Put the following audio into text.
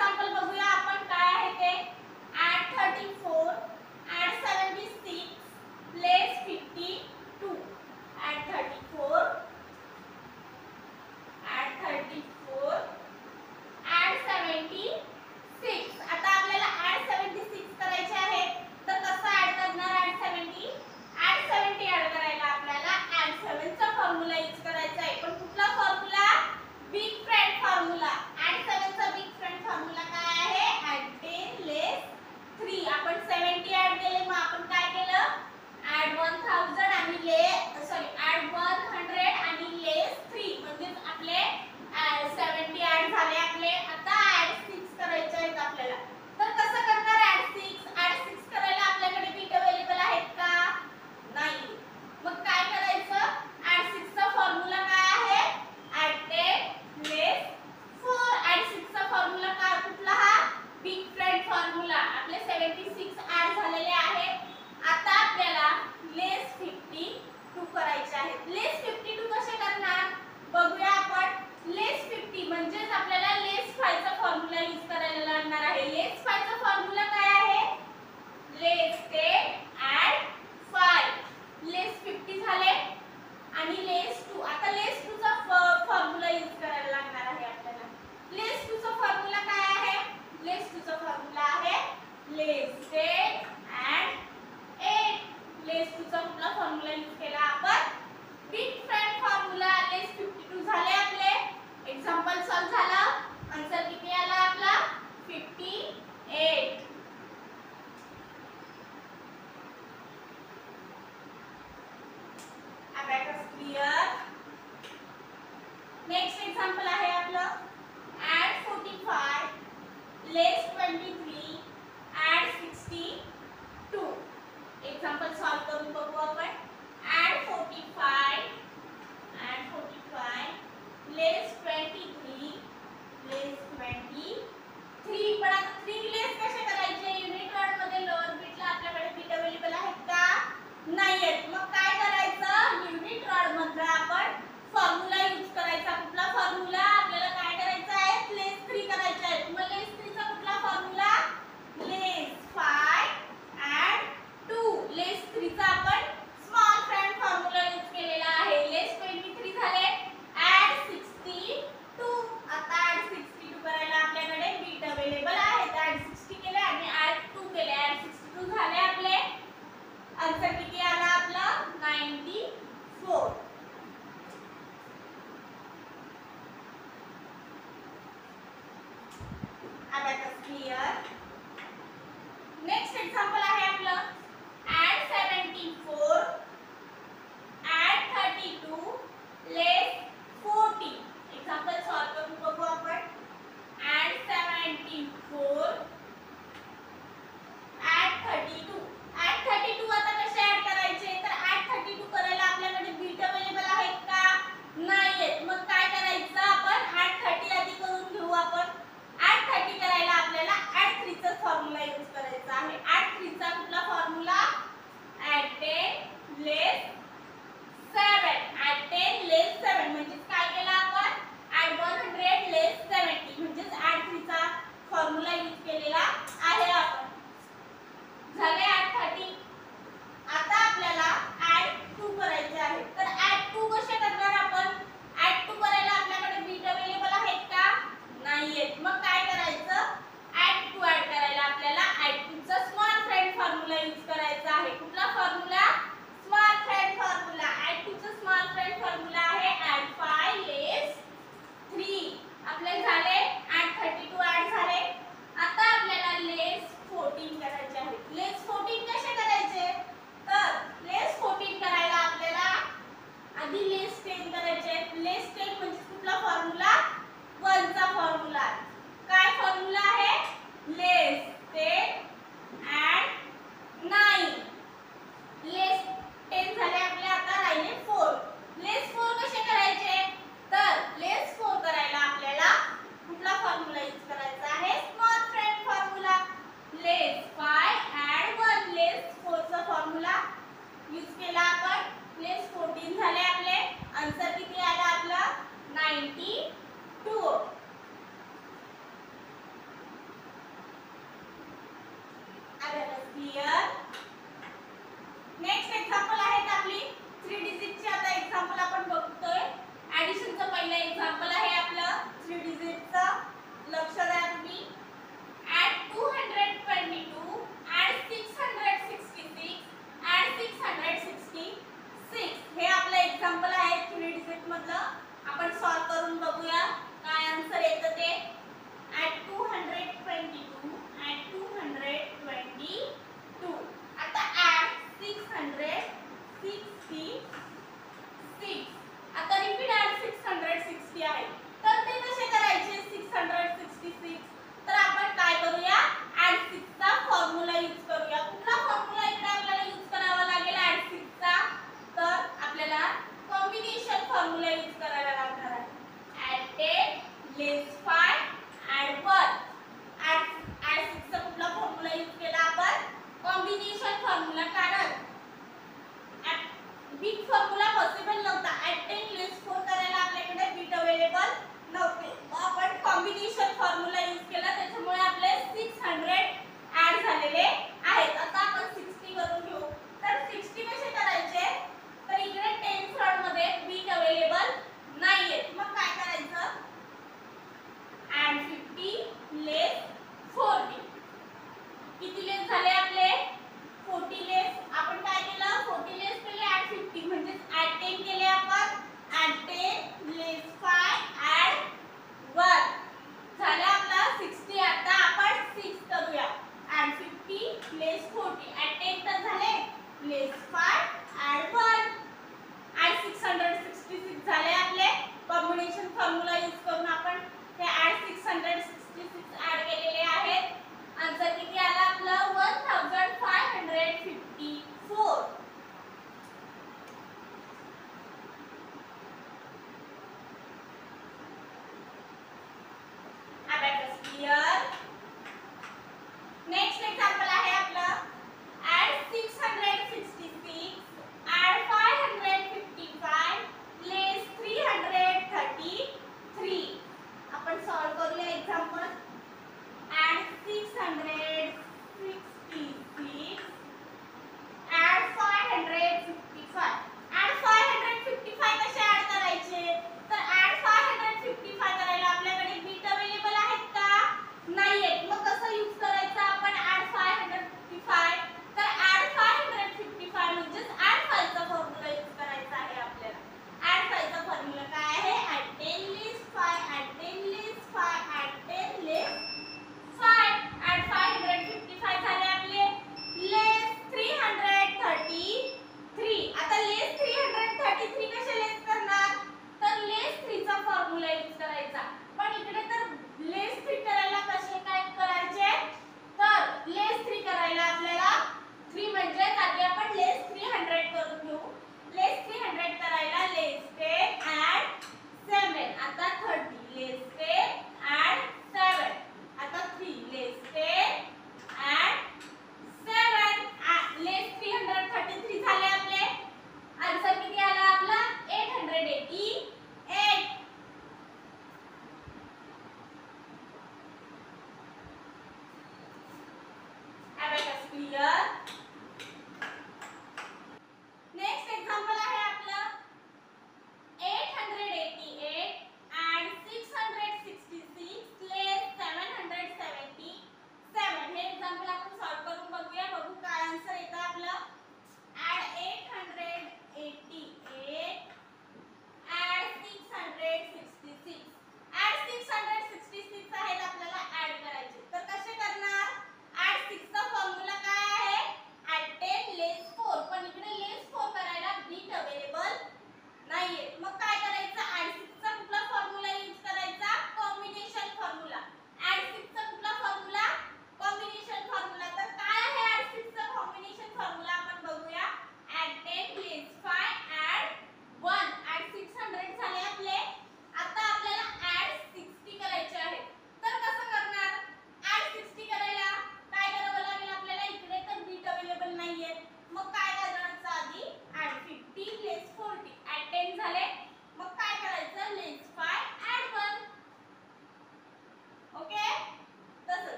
Example बघूया आपण काय आहे ते. add 34 add 76 less 52. add 34 add 76. आता आपल्याला add 76 करायचे आहे तर कसं ऍड करणार add 70 ऍड करायला आपल्याला add 7 चा फॉर्म्युला यूज करायचा आहे. पण कुठला formula? Big friend formula. add 7 चा बिग फ्रेंड फॉर्म्युला काय आहे? add 10 less 3. आपण 70 ऍड केले मग आपण काय केलं? add 1000 आणि add 100 आणि less 3 म्हणजे आपले 70 ऍड झाले आपले. आता add 6 करायचे आहेत आपल्याला. तर कसं करणार add 6 करायला आपल्याकडे बीट अवेलेबल आहेत का? नाही. मग काय करायचं? add 6 चा फॉर्म्युला काय आहे? add 10 less 4. add 6 चा फॉर्म्युला काय कुठला? हा बिग फ्रेंड फॉर्म्युला. आपले 76 ऍड झालेले आहेत. आता आपल्याला लेस 52 करायचे आहेत. लेस 52 कसे करणार बघूया आपण. लेस 50 म्हणजेच आपल्याला लेस 5 चा फॉर्म्युला यूज करायला लागणार आहे. लेस 5 चा फॉर्म्युला काय आहे? लेस 10 ऍड 5. लेस 50 झाले आणि लेस 2. आता लेस 2 चा फॉर्म्युला यूज करायला लागणार आहे आपल्याला. लेस 2 चा फॉर्म्युला काय आहे? लेस 2 चा फॉर्म्युला आहे लेस 10 ऍड 8. लेस 2 चा कुठला फॉर्म्युला यूज केला आपण? Big friend formula. लेस 52 झाले आपले. एक्झाम्पल सॉल्व झालं. आन्सर किती आला आपला? 58. Abacus clear. नेक्स्ट एक्झाम्पल आहे आपलं add 45 less 23 add 62. Example solve करून बघू आपण. add 45 less 23 पण आता 3 लेस कसे करायचे? युनिट रॉड मध्ये लोअर बिटला आपल्याकडे बीट अवेलेबल आहेत का? नाहीयेत. मग काय करायचं? युनिट रॉड मध्ये आपण फॉर्म्युला यूज करायचा. कुठला फॉर्म्युला? आपल्याला काय करायचं आहे? लेस 3 करायचे आहे. मग लेस 3 चा कुठला फॉर्म्युला? Less 5 add 2. लेस 3 चा आपण स्मॉल फ्रेंड फॉर्म्युला यूज केलेला आहे. लेस 23 झाले ऍड 62. आता ऍड 62 करायला आपल्याकडे बीट अवेलेबल आहेत. ऍड 60 केले आणि ऍड 2 केले. ऍड 62 झाले आपले. आन्सर किती आला आपला? 94. Abacus clear. नेक्स्ट एक्झाम्पल आहे आपलं add 74 add 32 less 40. Example solve करून बघू आपण. add 74 add 32. add 32 आता कसे ऍड करायचे? तर add 32 करायला आपल्याकडे बीट अवेलेबल आहेत का? नाहीयेत. मग काय करायचं आपण? add 30 आधी करून घेऊ आपण. add 30 करायला आपल्याला add 3 चा फॉर्म्युला यूज करायचा आहे. add 3 चा कुठला formula? add 10 less 7. add 10 less 7 म्हणजे काय केलं आपण? add 100 less 70 म्हणजे add 3 चा फॉर्म्युला यूज केलेला आहे आपण. झाले add 30. आता आपल्याला add 2 करायचे आहे. तर add 2 कसे करणार आपण? add 2 करायला आपल्याकडे बीट अवेलेबल आहेत का? नाहीयेत. मग काय करायचं? add 2 ऍड करायला आपल्याला add 2 चा स्मॉल फ्रेंड फॉर्म्युला यूज करायचा आहे. कुठला formula? Small friend formula. add 2 चा स्मॉल फ्रेंड फॉर्म्युला आहे add 5 less 3. आपले झाले add 32 ऍड झाले. आता आपल्याला लेस 14 करायचे आहे. लेस 14 कसे करायचे? तर लेस 14 करायला आपल्याला आधी लेस 10 करायचे आहे. लेस 10 म्हणजे कुठला फॉर्म्युला? 1 चा फॉर्म्युला. काय फॉर्म्युला आहे? लेस 10 ऍड 9. लेस 10 झाले आपले. आता राहिले 4. लेस 4 कसे करायचे? तर लेस 4 करायला आपल्याला कुठला फॉर्म्युला यूज करायचा आहे? Small friend formula. Less 5 add 1. Less 4 चा फॉर्म्युला यूज केला आपण. लेस 14 झाले आपले. आन्सर किती आला आपला? 92. फॉर्म्युला यूज करायला लागणार आहे. add 10 less 5 add 1 add 6 चा कुठला फॉर्म्युला यूज केला आपण? Combination formula. कारण बिग फॉर्म्युला